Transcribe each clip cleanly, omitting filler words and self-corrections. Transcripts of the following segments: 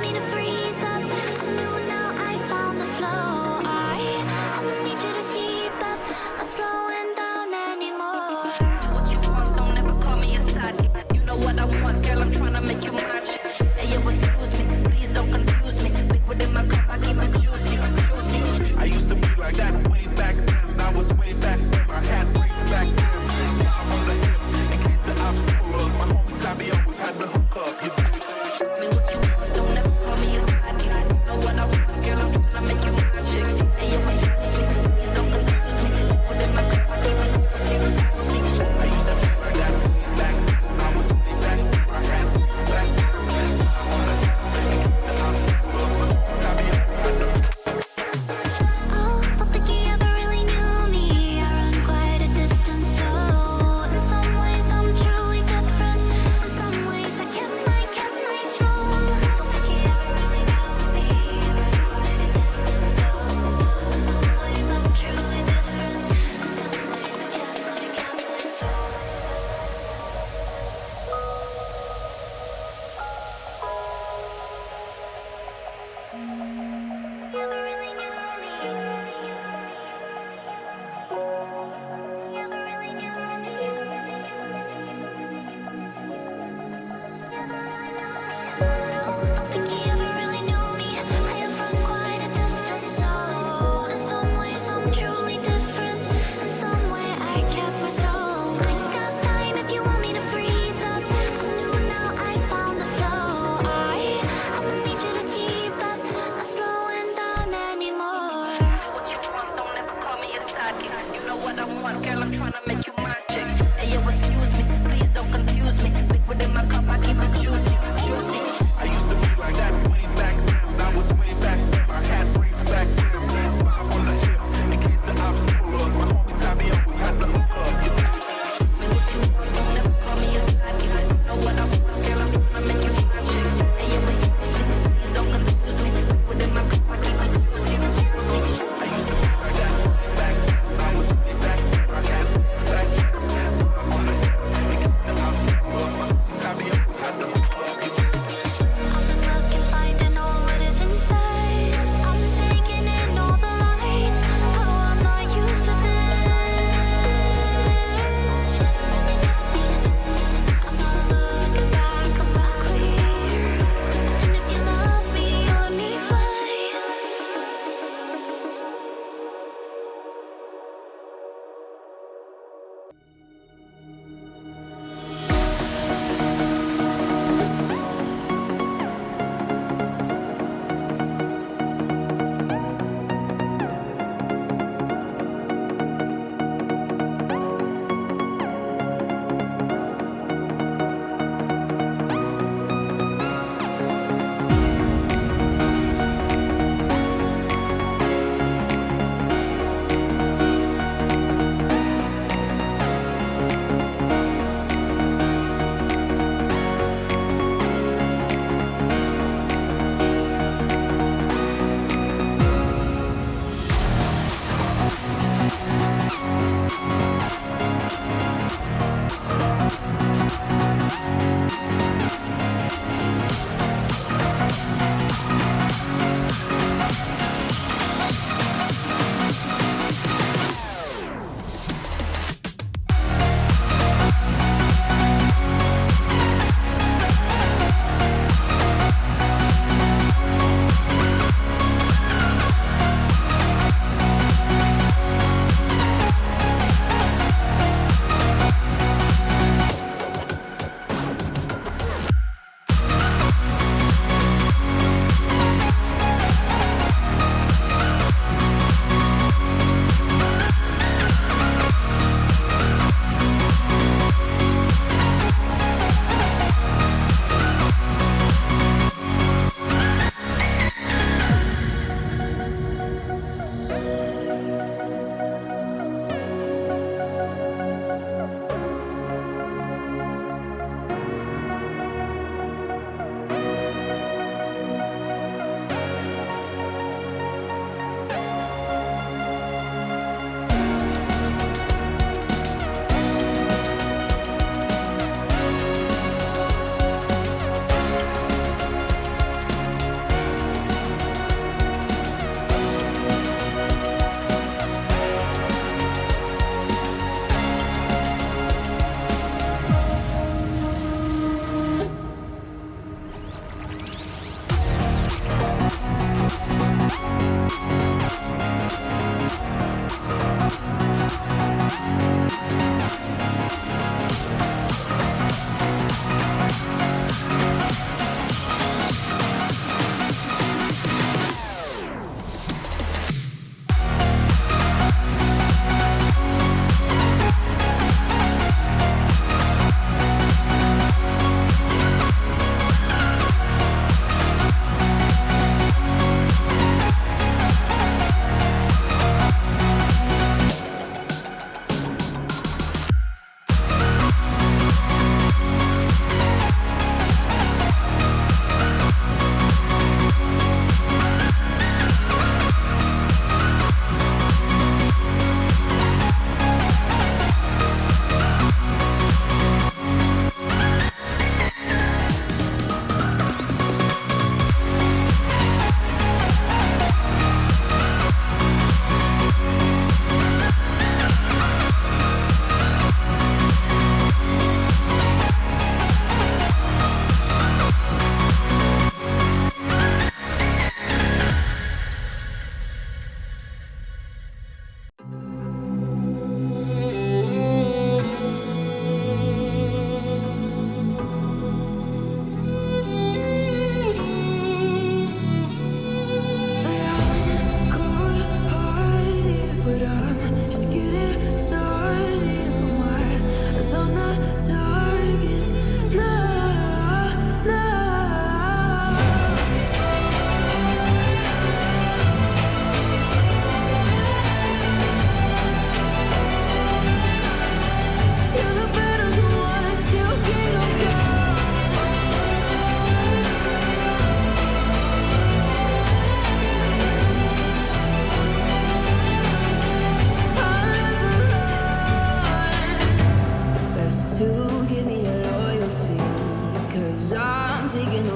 me to freeze up. I knew now I found the flow. I'ma need you to keep up, not slowing down anymore. What you want, don't ever call me a side. You know what I want, girl, I'm tryna make you mine. Hey, yo, excuse me, please don't confuse me. Liquid in my cup, I keep it juicy, juicy. I used to be like that way back then. I was way back then. I had ways back then. Now I'm on the hip in case the obstacle. My homie Tabby always had the hook up. You Me what you want, don't ever call me a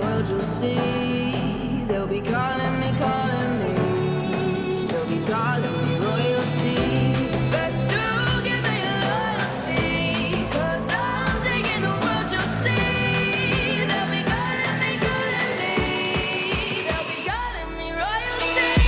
world, you'll see. They'll be calling me, calling me. They'll be calling me royalty. Best to give me loyalty, 'cause I'm taking the world, you'll see. They'll be calling me, calling me. They'll be calling me royalty.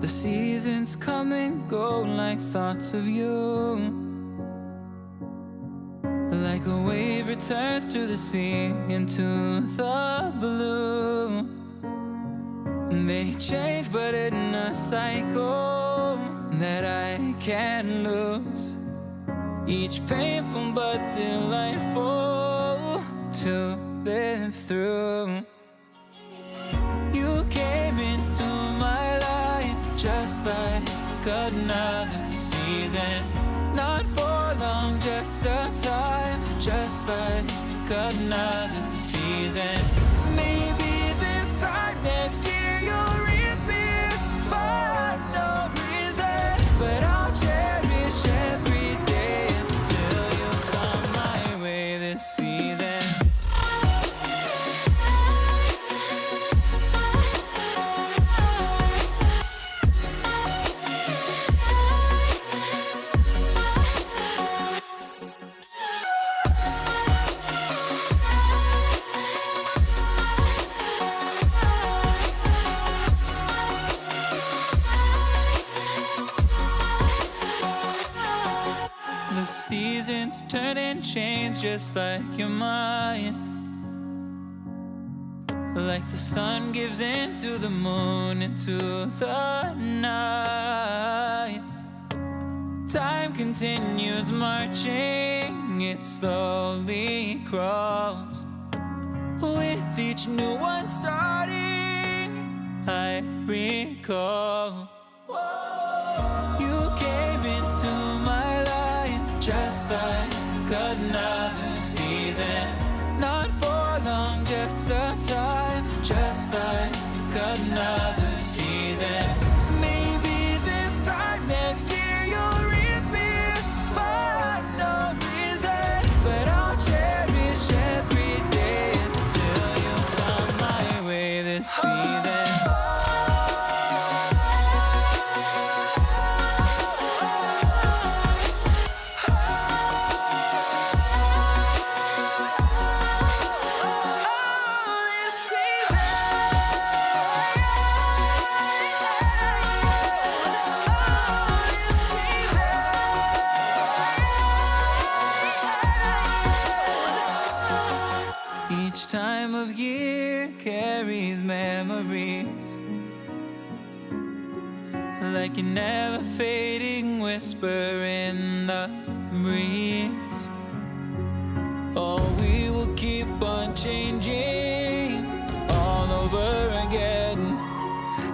The seasons come and go like thoughts of you. Like a wave returns to the sea, into the blue. They change but in a cycle that I can't lose. Each painful but delightful to live through. You came into my life just like another season. Not for long, just a time, just like another season. Maybe this time next year you'll reappear for no reason, but I'll cherish every day until you come my way this season. The seasons turn and change just like your mind. Like the sun gives into the moon, into the night. Time continues marching, it slowly crawls. With each new one starting, I recall. You came into my life just like another season. Not for long, just a time, just like another season. Maybe this time next year you'll reappear for no reason, but I'll time of year carries memories, like a never fading whisper in the breeze. Oh, we will keep on changing all over again.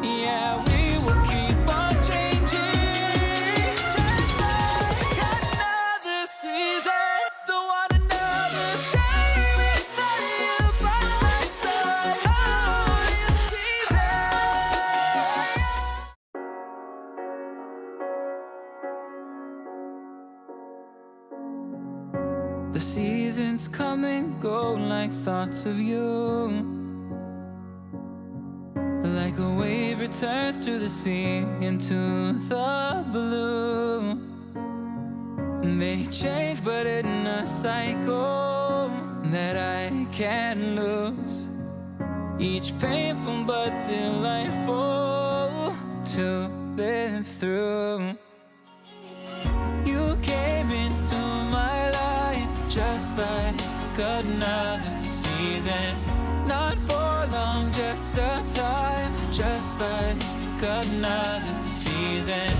Yeah, we will keep on changing, just like another season. Don't want another day without you by my side. Oh, this season. The seasons come and go like thoughts of you, like a wave returns to the sea into the blue. They change but in a cycle that I can't lose, each painful but delightful to live through. You came into my life just like another season, not for long, just a time, just like another season.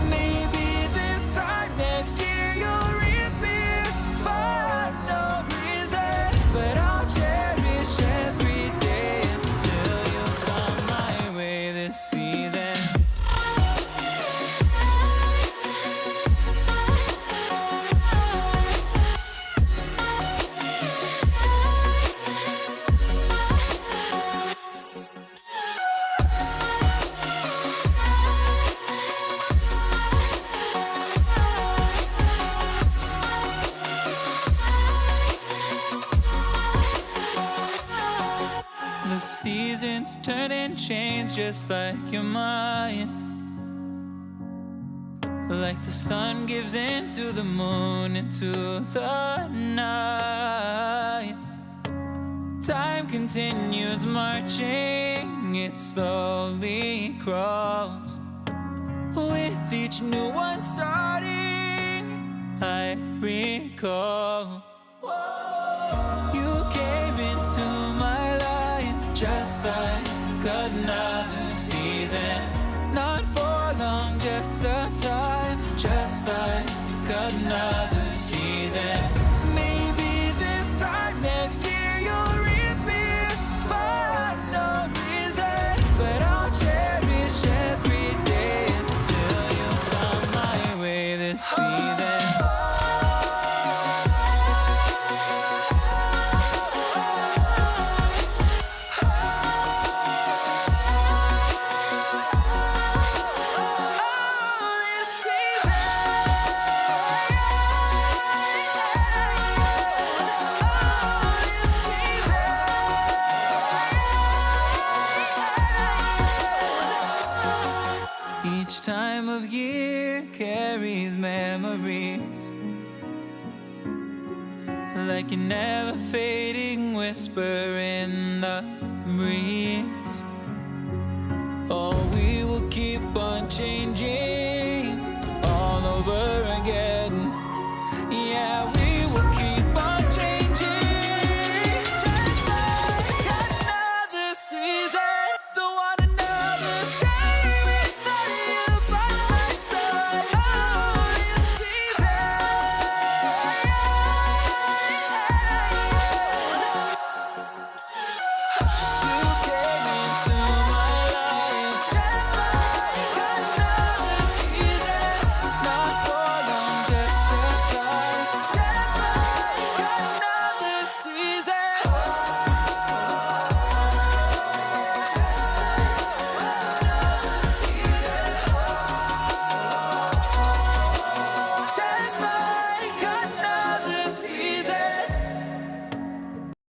Maybe this time next year you'll reappear for no reason, but I'll cherish every day until you come my way this season. The seasons turn and change just like your mind, like the sun gives into the moon, into the night. Time continues marching, it slowly crawls. With each new one starting, I recall you came into my life just like another season, not for long, just a time, just like another season. Maybe this time next year you'll reappear for no reason, but I'll cherish every day until you come my way this season. Each time of year carries memories, like a never fading whisper in the breeze. Oh, we will keep on changing